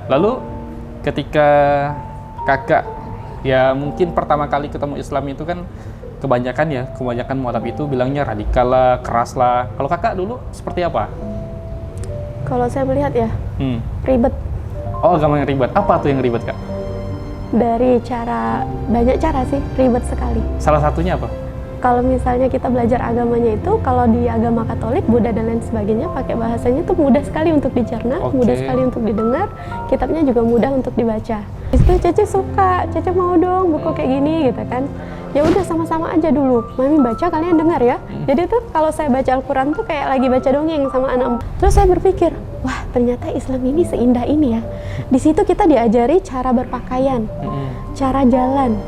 Lalu ketika kakak ya mungkin pertama kali ketemu Islam itu kan kebanyakan mualaf itu bilangnya radikal lah, keras lah. Kalau kakak dulu seperti apa? Kalau saya melihat ya, ribet. Oh, agama yang ribet. Apa tuh yang ribet, Kak? Dari banyak cara sih, ribet sekali. Salah satunya apa? Kalau misalnya kita belajar agamanya itu, kalau di agama Katolik, Buddha dan lain sebagainya, pakai bahasanya itu mudah sekali untuk dicerna, mudah sekali untuk didengar, kitabnya juga mudah untuk dibaca. Di situ Cece suka, Cece mau dong buku kayak gini gitu kan. Ya udah sama-sama aja dulu, Mami baca, kalian dengar ya. Jadi tuh kalau saya baca Al-Quran tuh kayak lagi baca dongeng sama anak. Terus saya berpikir, wah ternyata Islam ini seindah ini ya. Di situ kita diajari cara berpakaian, cara jalan,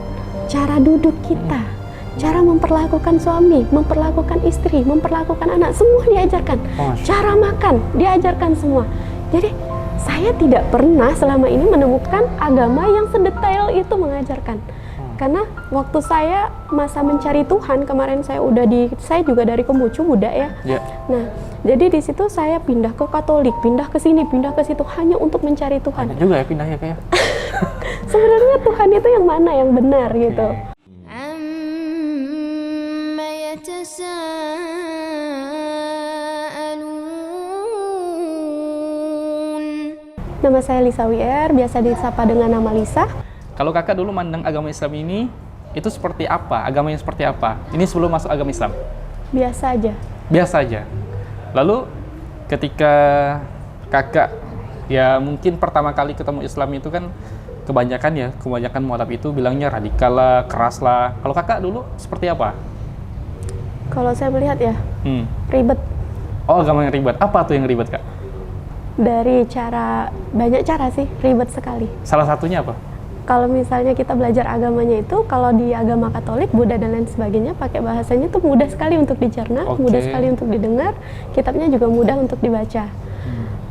cara duduk kita, cara memperlakukan suami, memperlakukan istri, memperlakukan anak, semua diajarkan. Cara makan, diajarkan semua. Jadi saya tidak pernah selama ini menemukan agama yang sedetail itu mengajarkan. Karena waktu saya masa mencari Tuhan, kemarin saya juga dari Konghucu Buddha ya. Nah, jadi di situ saya pindah ke Katolik, pindah ke sini, pindah ke situ hanya untuk mencari Tuhan. Ada juga ya pindahnya kayak. Sebenarnya Tuhan itu yang mana yang benar gitu. Nama saya Lisa WR, biasa disapa dengan nama Lisa. Kalau kakak dulu mandang agama Islam ini, itu seperti apa? Agamanya seperti apa? Ini sebelum masuk agama Islam? Biasa aja. Biasa aja. Lalu ketika kakak, ya mungkin pertama kali ketemu Islam itu kan kebanyakan mualaf itu bilangnya radikal lah, keras lah. Kalau kakak dulu seperti apa? Kalau saya melihat ya, ribet. Oh, agama yang ribet. Apa tuh yang ribet, Kak? Dari banyak cara sih, ribet sekali. Salah satunya apa? Kalau misalnya kita belajar agamanya itu, kalau di agama Katolik, Buddha dan lain sebagainya, pakai bahasanya tuh mudah sekali untuk dicerna, mudah sekali untuk didengar, kitabnya juga mudah untuk dibaca.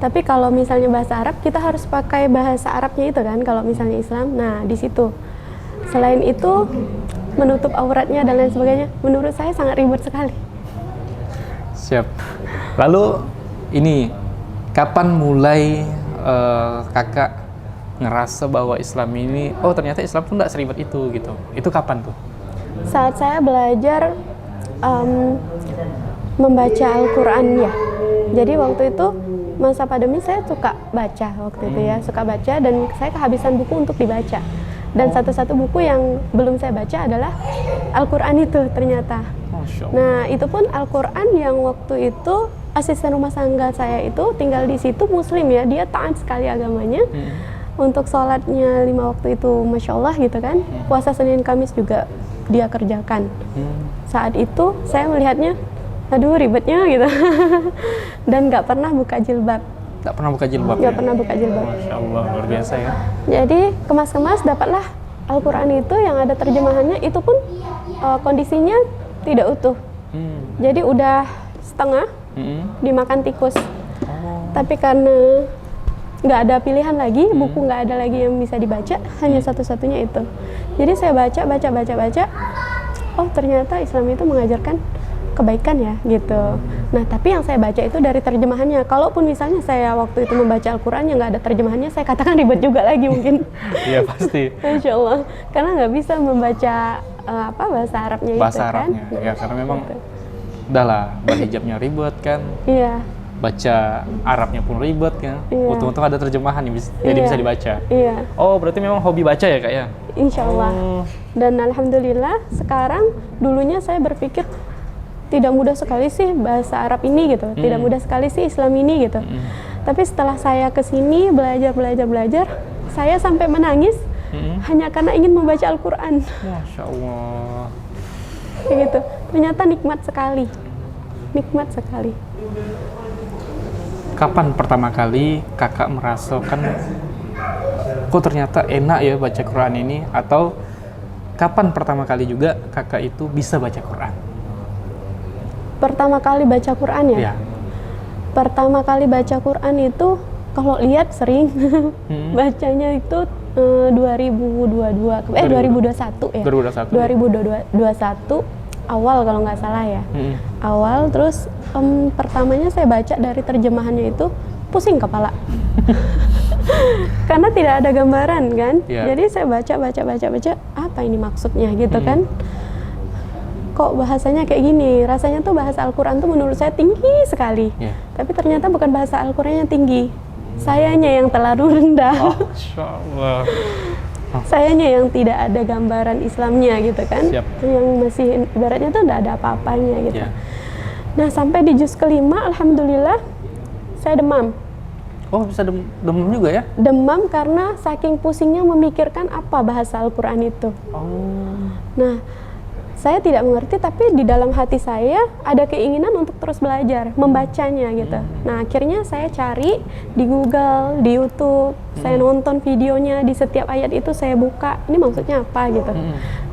Tapi kalau misalnya bahasa Arab, kita harus pakai bahasa Arabnya itu kan, kalau misalnya Islam. Nah, di situ. Selain itu, menutup auratnya dan lain sebagainya, menurut saya sangat ribet sekali. Siap. Lalu ini, kapan mulai kakak ngerasa bahwa Islam ini, oh ternyata Islam tuh nggak seribet itu gitu. Itu kapan tuh? Saat saya belajar membaca Al-Quran ya. Jadi waktu itu masa pandemi saya suka baca waktu itu ya, suka baca dan saya kehabisan buku untuk dibaca. Dan satu-satu buku yang belum saya baca adalah Al-Quran itu ternyata. Nah itu pun Al-Quran yang waktu itu asisten rumah tangga saya itu tinggal di situ Muslim ya, dia taat sekali agamanya. Untuk sholatnya 5 waktu itu Masya Allah gitu kan, puasa Senin Kamis juga dia kerjakan. Saat itu saya melihatnya, aduh ribetnya gitu. Dan nggak pernah buka jilbab. Nggak pernah buka jilbab? Nggak pernah buka jilbab. Masya Allah, luar biasa ya. Jadi kemas-kemas dapatlah Al-Quran itu yang ada terjemahannya, itu pun kondisinya tidak utuh. Jadi udah setengah, dimakan tikus. Tapi karena nggak ada pilihan lagi, buku nggak ada lagi yang bisa dibaca, hanya satu-satunya itu. Jadi saya baca, oh ternyata Islam itu mengajarkan kebaikan ya, gitu. Nah tapi yang saya baca itu dari terjemahannya. Kalaupun misalnya saya waktu itu membaca Al-Quran yang nggak ada terjemahannya, saya katakan ribet juga lagi mungkin. Iya pasti. Insya Allah, karena nggak bisa membaca bahasa Arabnya bahasa itu Arabnya, kan. ya karena memang udahlah, berhijabnya ribet kan. Iya. Baca Arabnya pun ribet kan. Untung-untung ada terjemahan jadi bisa dibaca. Iya. Oh berarti memang hobi baca ya Kak ya? Insya Allah. Dan alhamdulillah sekarang, dulunya saya berpikir tidak mudah sekali sih bahasa Arab ini gitu, tidak mudah sekali sih Islam ini gitu. Tapi setelah saya kesini belajar, saya sampai menangis hanya karena ingin membaca Al-Quran. Masya Allah. Kayak gitu. Ternyata nikmat sekali. Kapan pertama kali kakak merasakan kok ternyata enak ya baca Quran ini? Atau kapan pertama kali juga kakak itu bisa baca Quran? Pertama kali baca Quran ya? Ya. Pertama kali baca Quran itu kalau lihat sering bacanya itu 2021 ya. 2021 awal kalau nggak salah ya. Awal terus pertamanya saya baca dari terjemahannya itu pusing kepala. Karena tidak ada gambaran kan. Yeah. Jadi saya baca, apa ini maksudnya gitu kan. Kok bahasanya kayak gini, rasanya tuh bahasa Al-Quran tuh menurut saya tinggi sekali. Yeah. Tapi ternyata bukan bahasa Al-Quran yang tinggi, sayanya yang terlalu rendah. Oh, Masya Allah. Sayanya yang tidak ada gambaran Islamnya gitu kan. Siap. Yang masih ibaratnya tuh tidak ada apa-apanya gitu. Yeah. Nah sampai di juz kelima, alhamdulillah saya demam. Oh, bisa demam juga ya? Demam karena saking pusingnya memikirkan apa bahasa Al-Quran itu. Oh. Nah, saya tidak mengerti, tapi di dalam hati saya ada keinginan untuk terus belajar, membacanya gitu. Nah, akhirnya saya cari di Google, di YouTube, saya nonton videonya, di setiap ayat itu saya buka, ini maksudnya apa gitu.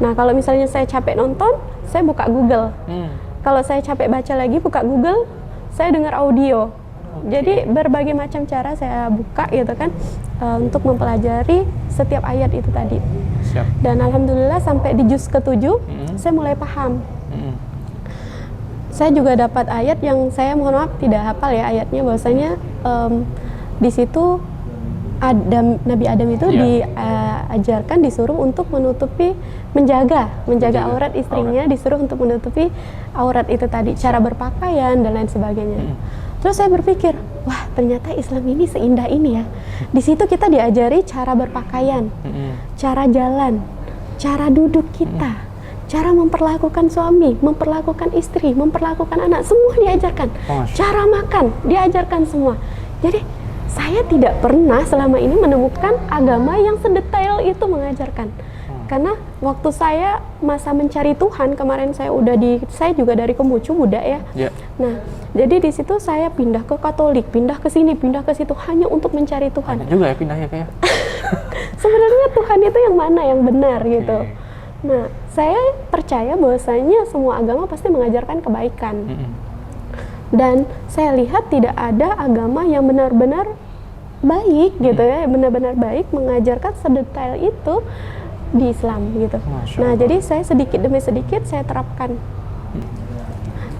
Nah, kalau misalnya saya capek nonton, saya buka Google. Kalau saya capek baca lagi, buka Google, saya dengar audio. Jadi berbagai macam cara saya buka gitu kan, untuk mempelajari setiap ayat itu tadi. Siap. Dan alhamdulillah sampai di juz ke-7 saya mulai paham. Saya juga dapat ayat yang saya mohon maaf tidak hafal ya ayatnya, bahwasanya di situ Nabi Adam itu diajarkan, disuruh untuk menutupi, menjaga aurat istrinya, disuruh untuk menutupi aurat itu tadi, cara berpakaian dan lain sebagainya. Terus saya berpikir, wah ternyata Islam ini seindah ini ya. Di situ kita diajari cara berpakaian, cara jalan, cara duduk kita, cara memperlakukan suami, memperlakukan istri, memperlakukan anak, semua diajarkan. Cara makan diajarkan semua. Jadi saya tidak pernah selama ini menemukan agama yang sedetail itu mengajarkan. Karena waktu saya masa mencari Tuhan kemarin, saya juga dari Kemucu muda ya. Nah, jadi di situ saya pindah ke Katolik, pindah ke sini, pindah ke situ hanya untuk mencari Tuhan. Ada juga ya pindahnya kayak. Sebenarnya Tuhan itu yang mana yang benar gitu. Nah, saya percaya bahwasanya semua agama pasti mengajarkan kebaikan. Dan saya lihat tidak ada agama yang benar-benar baik gitu ya, benar-benar baik mengajarkan sedetail itu di Islam gitu. Nah, jadi saya sedikit demi sedikit saya terapkan.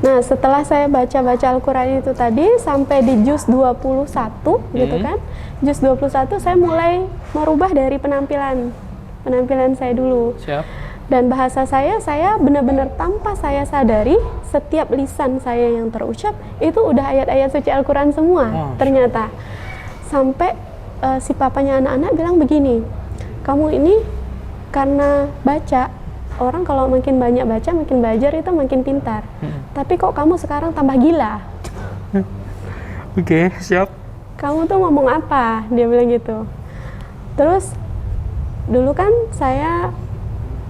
Nah, setelah saya baca-baca Al-Quran itu tadi sampai di juz 21 gitu kan. Juz 21 saya mulai merubah dari penampilan saya dulu. Siap. Dan bahasa saya benar-benar tanpa saya sadari, setiap lisan saya yang terucap itu udah ayat-ayat suci Al-Quran semua ternyata. Sampai si papanya anak-anak bilang begini, kamu ini karena baca, orang kalau makin banyak baca, makin belajar itu makin pintar. Tapi kok kamu sekarang tambah gila? Oke, siap. Kamu tuh ngomong apa? Dia bilang gitu. Terus dulu kan saya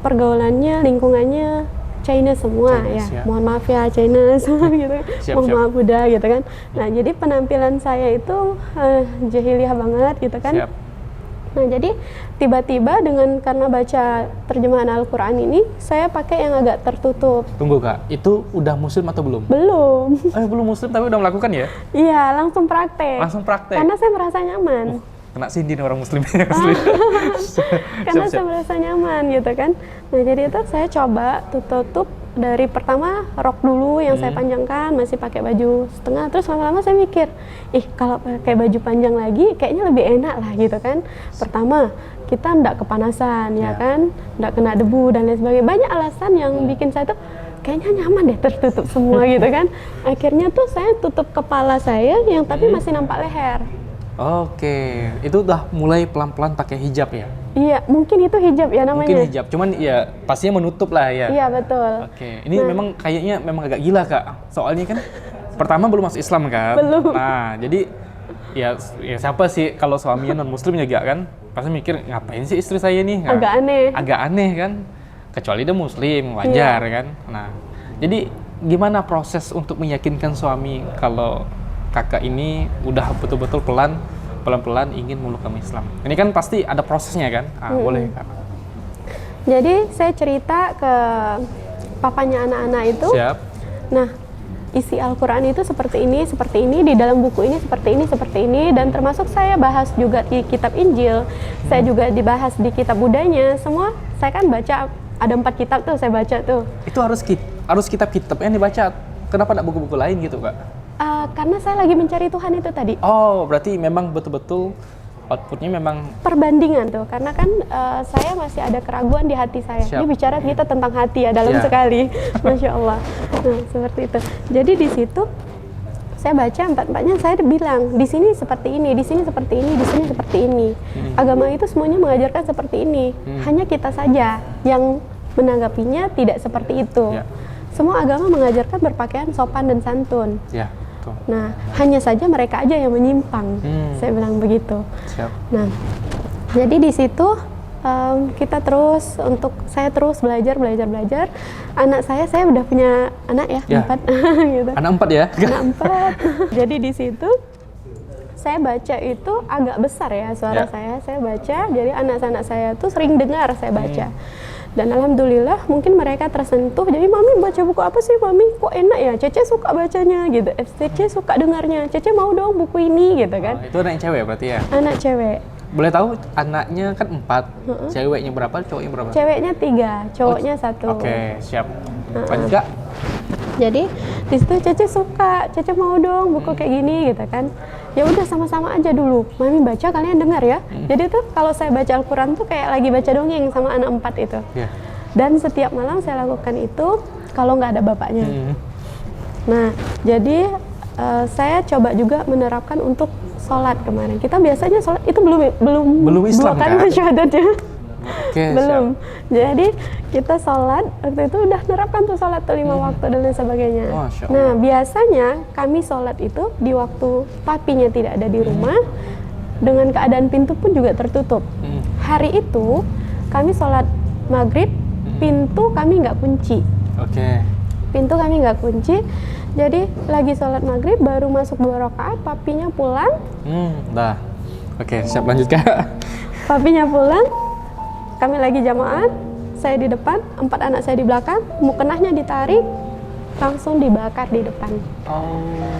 pergaulannya, lingkungannya China semua ya. Mohon maaf ya China semua gitu. Mohon maaf Buddha gitu kan. Nah, jadi penampilan saya itu jahiliyah banget gitu kan. Nah, jadi tiba-tiba karena baca terjemahan Al-Quran ini, saya pakai yang agak tertutup. Tunggu Kak, itu udah muslim atau belum? Belum. Belum muslim tapi udah melakukan ya? Iya, langsung praktek. Langsung praktek? Karena saya merasa nyaman. Kena sindi nih orang muslim. Karena saya merasa nyaman gitu kan. Nah, jadi itu saya coba tutup dari pertama rok dulu yang saya panjangkan, masih pakai baju setengah, terus lama-lama saya mikir, kalau pakai baju panjang lagi kayaknya lebih enak lah gitu kan. Pertama, kita ndak kepanasan ya kan, ndak kena debu dan lain sebagainya. Banyak alasan yang bikin saya tuh kayaknya nyaman deh tertutup semua gitu kan. Akhirnya tuh saya tutup kepala saya yang tapi masih nampak leher. Oke, itu udah mulai pelan-pelan pakai hijab ya? Iya, mungkin itu hijab ya namanya. Mungkin hijab, cuman ya pastinya menutup lah ya. Iya, betul. Oke, ini memang kayaknya agak gila Kak. Soalnya kan pertama belum masuk Islam kan? Belum. Nah, jadi ya siapa sih kalau suaminya non-muslim juga kan? Pasti mikir, ngapain sih istri saya nih? Nah, agak aneh kan? Kecuali dia muslim, wajar kan? Nah, jadi gimana proses untuk meyakinkan suami kalau kakak ini udah betul-betul pelan-pelan ingin memeluk agama Islam? Ini kan pasti ada prosesnya kan? Boleh Kak. Jadi saya cerita ke papanya anak-anak itu. Siap. Nah, isi Al-Quran itu seperti ini, di dalam buku ini, seperti ini, dan termasuk saya bahas juga di kitab Injil, saya juga dibahas di kitab Budanya, semua saya kan baca, ada 4 kitab tuh saya baca tuh. Itu harus kitab-kitab yang dibaca, kenapa tidak buku-buku lain gitu Kak? Karena saya lagi mencari Tuhan itu tadi. Oh, berarti memang betul-betul outputnya memang perbandingan tuh, karena kan saya masih ada keraguan di hati saya. Siap. Ini bicara kita tentang hati ya, dalam Ya. sekali. Masya Allah. Nah, seperti itu. Jadi di situ saya baca empat-empatnya, saya bilang di sini seperti ini, di sini seperti ini, di sini seperti ini. Agama itu semuanya mengajarkan seperti ini. Hanya kita saja yang menanggapinya tidak seperti itu. Ya. Semua agama mengajarkan berpakaian sopan dan santun. ya betul. Nah, hanya saja mereka aja yang menyimpang. Saya bilang begitu. Siap. Nah, jadi di situ saya terus belajar. Anak saya udah punya anak ya, Ya. 4 gitu. Anak 4 ya? Anak 4. Jadi di situ saya baca itu agak besar ya suara Ya. saya baca. Jadi anak-anak saya tuh sering dengar saya baca. Dan alhamdulillah mungkin mereka tersentuh. Jadi mami baca buku apa sih mami? Kok enak ya? Cece suka bacanya gitu. Cece suka dengarnya. Cece mau dong buku ini gitu kan. Oh, itu anak yang cewek berarti ya? Anak cewek. Boleh tahu anaknya kan 4, ceweknya berapa, cowoknya berapa? Ceweknya 3, cowoknya 1. Oke, siap. Lanjut Kak. Jadi di situ Cece suka, Cece mau dong buku kayak gini gitu kan. Ya udah sama-sama aja dulu. Mami baca, kalian dengar ya. Jadi tuh kalau saya baca Al-Qur'an tuh kayak lagi baca dongeng sama anak 4 itu. Ya. Dan setiap malam saya lakukan itu kalau nggak ada bapaknya. Nah, jadi saya coba juga menerapkan untuk sholat kemarin. Kita biasanya sholat itu belum Islam, kan kan? syahadatnya. Oke, Belum. Jadi kita sholat waktu itu udah nerapkan tuh sholat tuh 5 waktu dan lain sebagainya. Masya Allah. Nah, biasanya kami sholat itu di waktu papinya tidak ada di rumah, dengan keadaan pintu pun juga tertutup. Hari itu kami sholat maghrib, pintu kami nggak kunci. Oke. Pintu kami nggak kunci. Jadi lagi sholat maghrib baru masuk 2 rakaat, papinya pulang. Dah. Oke, siap, lanjut Kak. Papinya pulang, kami lagi jamaah, saya di depan, 4 anak saya di belakang, mukenahnya ditarik, langsung dibakar di depan. Oh.